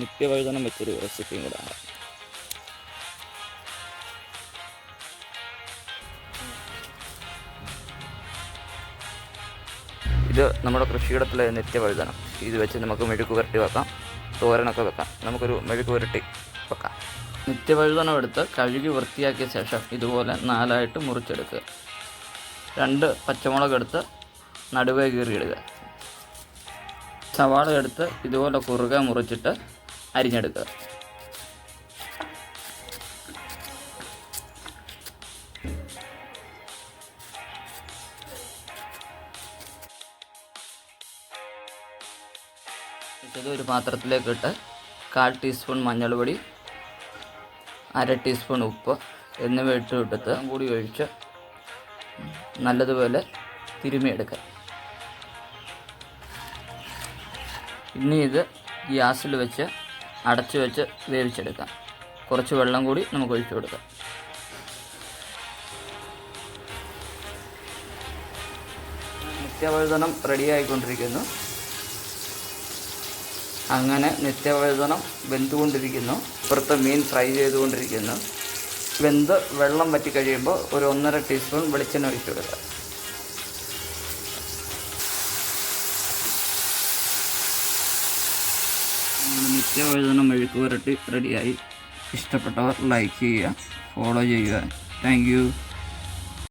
നിത്യവഴുതനം വെച്ചൊരു റെസിപ്പിയും കൂടെ ആണ്. ഇത് നമ്മുടെ കൃഷിയിടത്തിലെ നിത്യവഴുതനം. ഇത് വെച്ച് നമുക്ക് മെഴുക്ക് പുരട്ടി വെക്കാം, തോരനൊക്കെ വെക്കാം. നമുക്കൊരു മെഴുക്ക് പുരട്ടി വെക്കാം. നിത്യവഴുതനം എടുത്ത് കഴുകി വൃത്തിയാക്കിയ ശേഷം ഇതുപോലെ 4ആയിട്ട് മുറിച്ചെടുക്കുക. 2 പച്ചമുളക് എടുത്ത് നടുവേ കീറിയിടുക. സവാള എടുത്ത് ഇതുപോലെ കുറുകെ മുറിച്ചിട്ട് അരിഞ്ഞെടുക്കുക. ഇത് ഒരു പാത്രത്തിലേക്ക് ഇട്ട് 1/4 ടീസ്പൂൺ മഞ്ഞൾപ്പൊടി, 1/2 ടീസ്പൂൺ ഉപ്പ് എന്നിവ ഇട്ടെടുത്ത് കൂടി ഒഴിച്ച് നല്ലതുപോലെ തിരുമിയെടുക്കുക. ഇനി ഇത് ഗ്യാസിൽ വെച്ച് അടച്ചു വെച്ച് വേവിച്ചെടുക്കാം. കുറച്ച് വെള്ളം കൂടി നമുക്ക് ഒഴിച്ചു കൊടുക്കാം. നിത്യവഴുതനം റെഡിയായിക്കൊണ്ടിരിക്കുന്നു. അങ്ങനെ നിത്യവഴുതനം വെന്തുകൊണ്ടിരിക്കുന്നു. ഇപ്പുറത്ത് മീൻ ഫ്രൈ ചെയ്തുകൊണ്ടിരിക്കുന്നു. വെന്ത് വെള്ളം വറ്റി കഴിയുമ്പോൾ ഒരു 1.5 ടീസ്പൂൺ വെളിച്ചെണ്ണ ഒഴിച്ചു കൊടുക്കുക. നിത്യവഴുതനം മെഴുക്ക് പുരട്ടി റെഡിയായി. ഇഷ്ടപ്പെട്ടവർ ലൈക്ക് ചെയ്യുക, ഫോളോ ചെയ്യുക. Thank you.